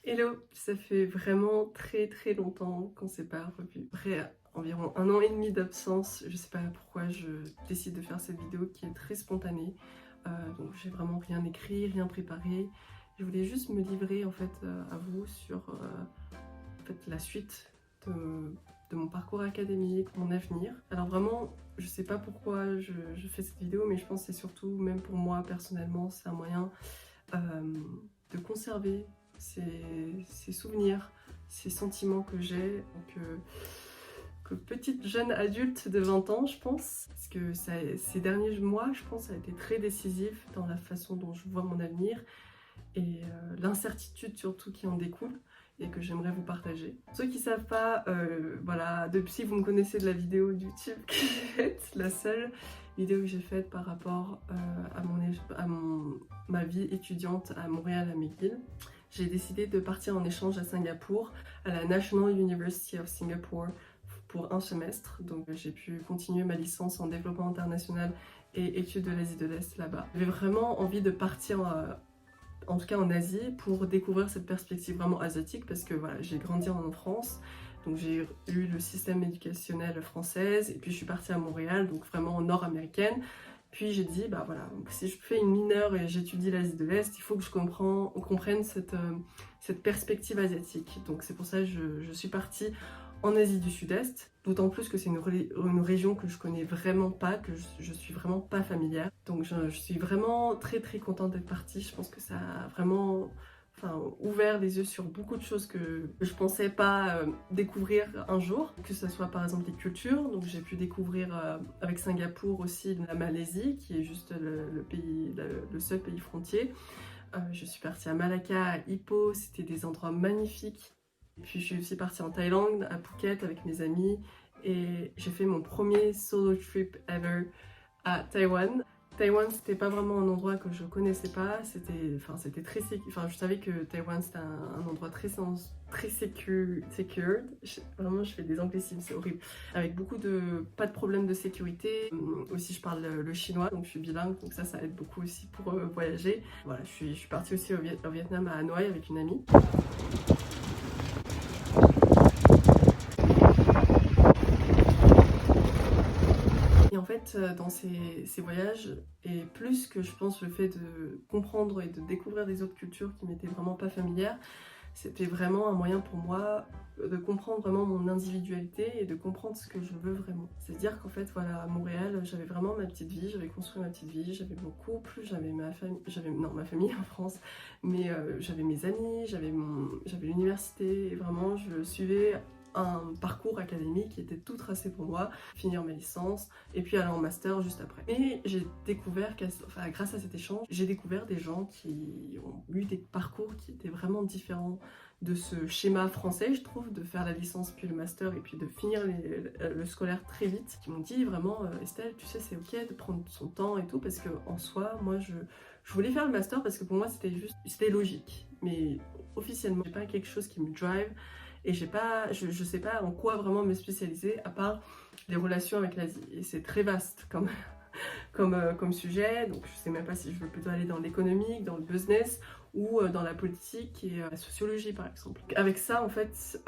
Hello, ça fait vraiment très longtemps qu'on s'est pas revu. Après environ 1 an et demi d'absence, je sais pas pourquoi je décide de faire cette vidéo qui est très spontanée. Donc j'ai vraiment rien écrit, rien préparé. Je voulais juste me livrer en fait à vous sur en fait, la suite de mon parcours académique, mon avenir. Alors vraiment, je sais pas pourquoi je fais cette vidéo, mais je pense que c'est surtout, même pour moi personnellement, c'est un moyen de conserver ces souvenirs, ces sentiments que j'ai, que petite jeune adulte de 20 ans, je pense. Parce que ces derniers mois, je pense, ça a été très décisif dans la façon dont je vois mon avenir et l'incertitude surtout qui en découle et que j'aimerais vous partager. Ceux qui savent pas, voilà, si vous me connaissez de la vidéo YouTube que j'ai faite, la seule vidéo que j'ai faite par rapport ma vie étudiante à Montréal, à McGill, j'ai décidé de partir en échange à Singapour, à la National University of Singapore, pour un semestre. Donc j'ai pu continuer ma licence en développement international et études de l'Asie de l'Est là-bas. J'avais vraiment envie de partir en tout cas en Asie, pour découvrir cette perspective vraiment asiatique, parce que voilà, j'ai grandi en France, donc j'ai eu le système éducationnel française, et puis je suis partie à Montréal, donc vraiment nord-américaine. Puis j'ai dit, bah voilà, si je fais une mineure et j'étudie l'Asie de l'Est, il faut que je comprenne cette perspective asiatique. Donc c'est pour ça que je suis partie en Asie du Sud-Est, d'autant plus que c'est une région que je connais vraiment pas, que je suis vraiment pas familière. Donc je suis vraiment très contente d'être partie. Je pense que ça a vraiment ouvert les yeux sur beaucoup de choses que je pensais pas découvrir un jour, que ce soit par exemple les cultures. Donc j'ai pu découvrir avec Singapour aussi la Malaisie, qui est juste le seul pays frontier. Je suis partie à Malacca, à Ipoh, c'était des endroits magnifiques. Puis je suis aussi partie en Thaïlande, à Phuket avec mes amis, et j'ai fait mon premier solo trip ever à Taïwan. Taïwan, c'était pas vraiment un endroit que je connaissais pas, c'était très je savais que Taïwan c'était un endroit très secured. Vraiment, je fais des anglicismes, c'est horrible. Avec pas de problème de sécurité. Aussi, je parle le chinois, donc je suis bilingue, donc ça aide beaucoup aussi pour voyager. Voilà, je suis partie aussi au Vietnam, à Hanoï, avec une amie. Et en fait, dans ces voyages, et plus que je pense le fait de comprendre et de découvrir des autres cultures qui m'étaient vraiment pas familières, c'était vraiment un moyen pour moi de comprendre vraiment mon individualité et de comprendre ce que je veux vraiment. C'est-à-dire qu'en fait, voilà, à Montréal, j'avais vraiment ma petite vie, j'avais construit ma petite vie, j'avais mon couple, j'avais ma famille en France, mais j'avais mes amis, j'avais l'université, et vraiment, je suivais un parcours académique qui était tout tracé pour moi, finir ma licence et puis aller en master juste après. Et j'ai découvert, grâce à cet échange, j'ai découvert des gens qui ont eu des parcours qui étaient vraiment différents de ce schéma français, je trouve, de faire la licence puis le master et puis de finir le scolaire très vite, qui m'ont dit vraiment Estelle, tu sais, c'est ok de prendre son temps et tout, parce que en soi, moi je voulais faire le master parce que pour moi c'était logique, mais officiellement c'est pas quelque chose qui me drive. Et je sais pas en quoi vraiment me spécialiser, à part les relations avec l'Asie. Et c'est très vaste comme sujet, donc je sais même pas si je veux plutôt aller dans l'économique, dans le business, ou dans la politique et la sociologie par exemple. Avec ça, en fait,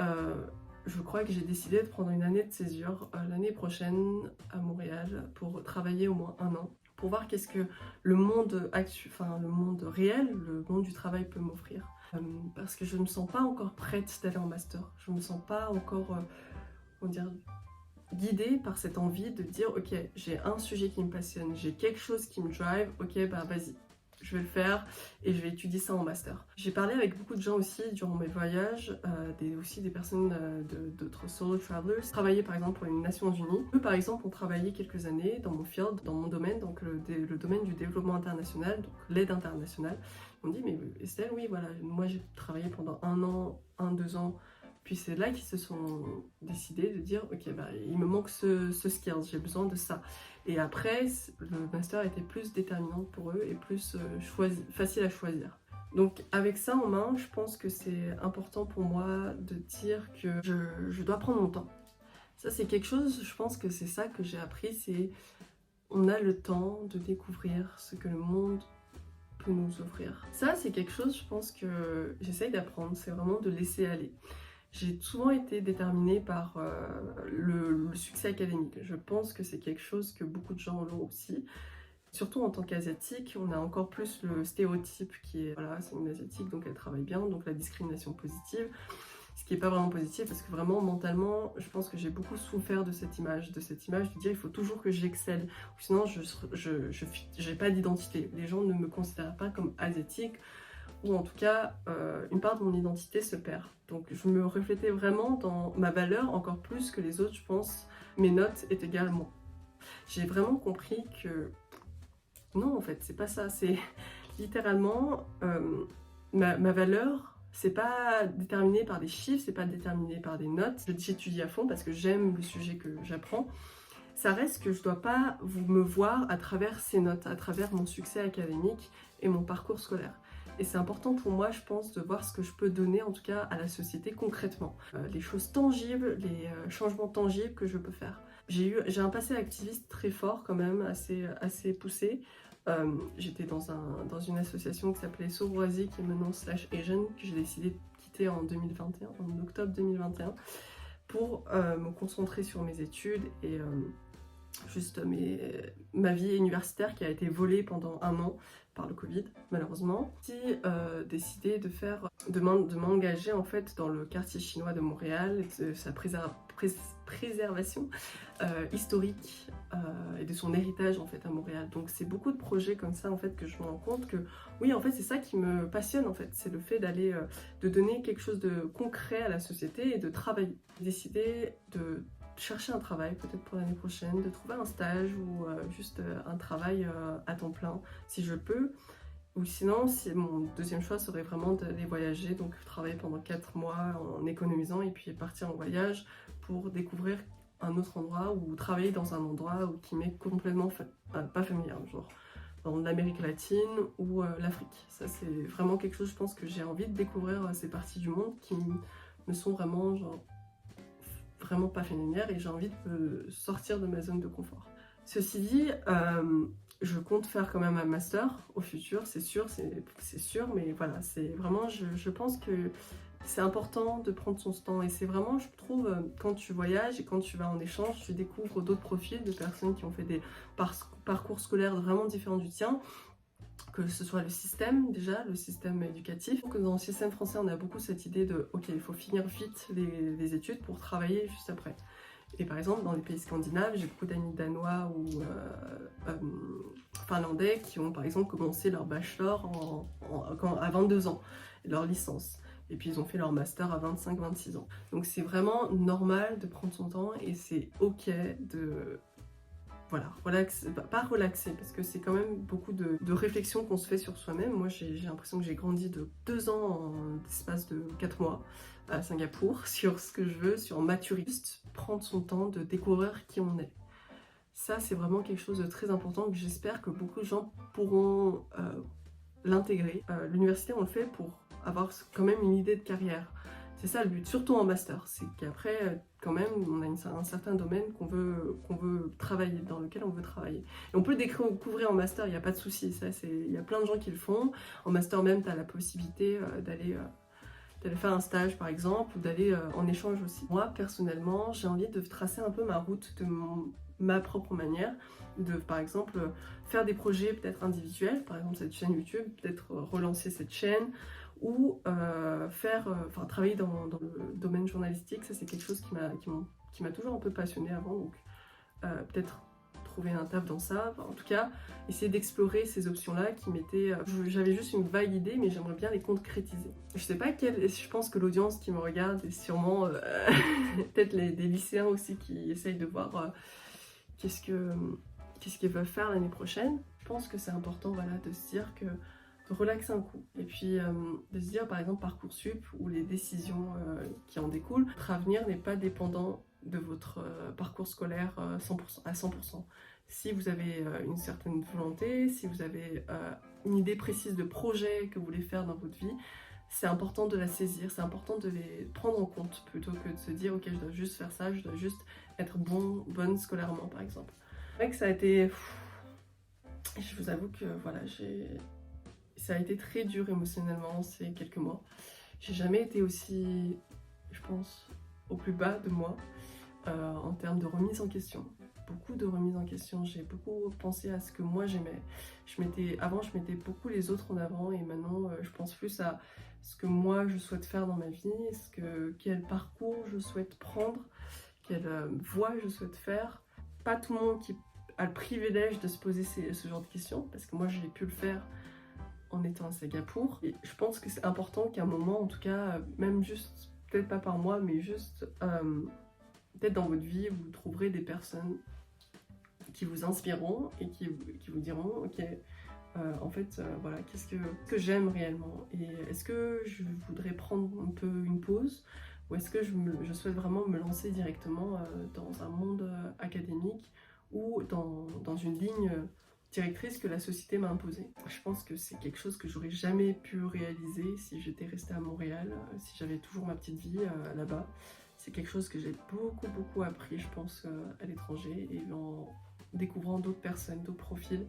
je crois que j'ai décidé de prendre une année de césure l'année prochaine à Montréal pour travailler au moins 1 an, pour voir qu'est-ce que le monde réel, le monde du travail peut m'offrir. Parce que je ne me sens pas encore prête d'aller en master. Je ne me sens pas encore, guidée par cette envie de dire ok, j'ai un sujet qui me passionne, j'ai quelque chose qui me drive, ok, bah vas-y, je vais le faire et je vais étudier ça en master. J'ai parlé avec beaucoup de gens aussi durant mes voyages, aussi des personnes d'autres solo travelers, travaillaient par exemple pour les Nations Unies. Eux par exemple ont travaillé quelques années dans mon field, dans mon domaine, donc le domaine du développement international, donc l'aide internationale. Ils m'ont dit mais Estelle, oui voilà, moi j'ai travaillé pendant 1 an, 2 ans. Puis c'est là qu'ils se sont décidés de dire ok, bah, il me manque ce skill, j'ai besoin de ça. Et après, le master était plus déterminant pour eux et plus facile à choisir. Donc avec ça en main, je pense que c'est important pour moi de dire que je dois prendre mon temps. Ça c'est quelque chose, je pense que c'est ça que j'ai appris, c'est on a le temps de découvrir ce que le monde peut nous offrir. Ça, c'est quelque chose, je pense, que j'essaye d'apprendre, c'est vraiment de laisser aller. J'ai souvent été déterminée par le succès académique. Je pense que c'est quelque chose que beaucoup de gens ont aussi. Surtout en tant qu'asiatique, on a encore plus le stéréotype qui est, voilà, c'est une asiatique, donc elle travaille bien, donc la discrimination positive. Ce qui n'est pas vraiment positif parce que vraiment mentalement, je pense que j'ai beaucoup souffert de cette image de dire il faut toujours que j'excelle, ou sinon je n'ai pas d'identité. Les gens ne me considèrent pas comme asiatique, ou en tout cas une part de mon identité se perd. Donc je me reflétais vraiment dans ma valeur encore plus que les autres, je pense. Mes notes est également. J'ai vraiment compris que non, en fait, c'est pas ça. C'est littéralement ma valeur. C'est pas déterminé par des chiffres, c'est pas déterminé par des notes. J'étudie à fond parce que j'aime le sujet que j'apprends. Ça reste que je dois pas me voir à travers ces notes, à travers mon succès académique et mon parcours scolaire. Et c'est important pour moi, je pense, de voir ce que je peux donner, en tout cas, à la société concrètement. Les choses tangibles, les changements tangibles que je peux faire. J'ai un passé activiste très fort quand même, assez poussé. J'étais dans une association qui s'appelait Soroasi, qui est maintenant /Asian, que j'ai décidé de quitter en 2021, en octobre 2021, pour me concentrer sur mes études et juste ma vie universitaire qui a été volée pendant 1 an par le Covid, malheureusement. J'ai décidé de m'engager en fait dans le quartier chinois de Montréal, de sa préservation historique et de son héritage en fait à Montréal. Donc c'est beaucoup de projets comme ça en fait que je me rends compte que oui en fait c'est ça qui me passionne en fait, c'est le fait d'aller de donner quelque chose de concret à la société et de travailler. J'ai décidé de chercher un travail peut-être pour l'année prochaine, de trouver un stage ou juste un travail à temps plein si je peux. Ou sinon, mon deuxième choix serait vraiment d'aller voyager, donc travailler pendant 4 mois en économisant et puis partir en voyage pour découvrir un autre endroit ou travailler dans un endroit qui m'est complètement pas familier, genre dans l'Amérique latine ou l'Afrique. Ça c'est vraiment quelque chose, je pense que j'ai envie de découvrir ces parties du monde qui me sont vraiment genre vraiment pas familières et j'ai envie de sortir de ma zone de confort. Ceci dit, je compte faire quand même un master au futur, c'est sûr, mais voilà, c'est vraiment, je pense que c'est important de prendre son temps et c'est vraiment, je trouve, quand tu voyages et quand tu vas en échange, tu découvres d'autres profils de personnes qui ont fait des parcours scolaires vraiment différents du tien, que ce soit le système éducatif. Donc, dans le système français, on a beaucoup cette idée de, ok, il faut finir vite les études pour travailler juste après. Et par exemple, dans les pays scandinaves, j'ai beaucoup d'amis danois ou finlandais qui ont par exemple commencé leur bachelor à 22 ans, et leur licence. Et puis ils ont fait leur master à 25-26 ans. Donc c'est vraiment normal de prendre son temps et c'est ok de... Voilà, pas relaxer, parce que c'est quand même beaucoup de réflexion qu'on se fait sur soi-même. Moi, j'ai l'impression que j'ai grandi de 2 ans en l'espace de 4 mois à Singapour, sur ce que je veux, sur maturité. Juste prendre son temps de découvrir qui on est. Ça, c'est vraiment quelque chose de très important que j'espère que beaucoup de gens pourront l'intégrer. L'université, on le fait pour avoir quand même une idée de carrière. C'est ça le but, surtout en master, c'est qu'après, quand même, on a un certain domaine qu'on veut travailler, dans lequel on veut travailler. Et on peut découvrir en master, il n'y a pas de souci, il y a plein de gens qui le font. En master même, tu as la possibilité d'aller faire un stage par exemple, ou d'aller en échange aussi. Moi, personnellement, j'ai envie de tracer un peu ma route de ma propre manière, de par exemple faire des projets peut-être individuels, par exemple cette chaîne YouTube, peut-être relancer cette chaîne, ou travailler dans le domaine journalistique. Ça c'est quelque chose qui m'a toujours un peu passionnée avant, donc peut-être trouver un taf dans ça, en tout cas essayer d'explorer ces options là qui m'étaient... j'avais juste une vague idée mais j'aimerais bien les concrétiser. Je sais pas je pense que l'audience qui me regarde est sûrement peut-être des lycéens aussi qui essayent de voir qu'est-ce qu'ils veulent faire l'année prochaine. Je pense que c'est important, voilà, de se dire que de relaxer un coup et puis de se dire par exemple Parcoursup ou les décisions qui en découlent, votre avenir n'est pas dépendant de votre parcours scolaire à 100%. Si vous avez une certaine volonté, si vous avez une idée précise de projet que vous voulez faire dans votre vie, c'est important de la saisir, c'est important de les prendre en compte plutôt que de se dire ok je dois juste faire ça, je dois juste être bonne scolairement par exemple. C'est vrai que ça a été... Je vous avoue que voilà, ça a été très dur émotionnellement ces quelques mois. J'ai jamais été aussi, je pense, au plus bas de moi en termes de remise en question. Beaucoup de remise en question. J'ai beaucoup pensé à ce que moi j'aimais. Avant, je mettais beaucoup les autres en avant et maintenant, je pense plus à ce que moi je souhaite faire dans ma vie, quel parcours je souhaite prendre, quelle voie je souhaite faire. Pas tout le monde qui a le privilège de se poser ce genre de questions, parce que moi j'ai pu le faire en étant à Singapour. Et je pense que c'est important qu'à un moment, en tout cas, même juste, peut-être pas par mois, mais juste peut-être dans votre vie, vous trouverez des personnes qui vous inspireront et qui vous diront, ok, en fait, voilà, qu'est-ce que j'aime réellement et est-ce que je voudrais prendre un peu une pause ou est-ce que je souhaite vraiment me lancer directement dans un monde académique ou dans une ligne directrice que la société m'a imposée. Je pense que c'est quelque chose que j'aurais jamais pu réaliser si j'étais restée à Montréal, si j'avais toujours ma petite vie là-bas. C'est quelque chose que j'ai beaucoup appris, je pense, à l'étranger et en découvrant d'autres personnes, d'autres profils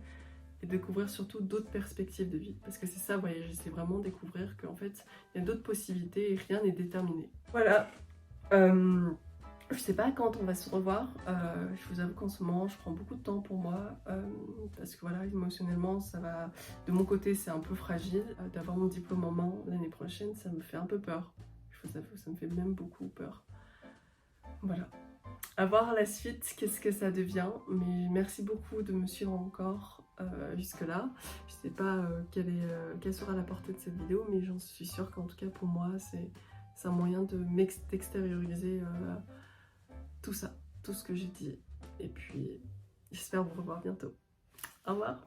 et découvrir surtout d'autres perspectives de vie. Parce que c'est ça, voyager, c'est vraiment découvrir qu'en fait, il y a d'autres possibilités et rien n'est déterminé. Voilà. Je sais pas quand on va se revoir. Je vous avoue qu'en ce moment, je prends beaucoup de temps pour moi parce que voilà, émotionnellement, ça va. De mon côté, c'est un peu fragile. D'avoir mon diplôme en main l'année prochaine, ça me fait un peu peur. Je vous avoue, ça me fait même beaucoup peur. Voilà. À voir la suite, qu'est-ce que ça devient. Mais merci beaucoup de me suivre encore jusque-là. Je sais pas quelle sera la portée de cette vidéo, mais j'en suis sûre qu'en tout cas pour moi, c'est un moyen d'extérioriser tout ça, tout ce que j'ai dit. Et puis, j'espère vous revoir bientôt. Au revoir.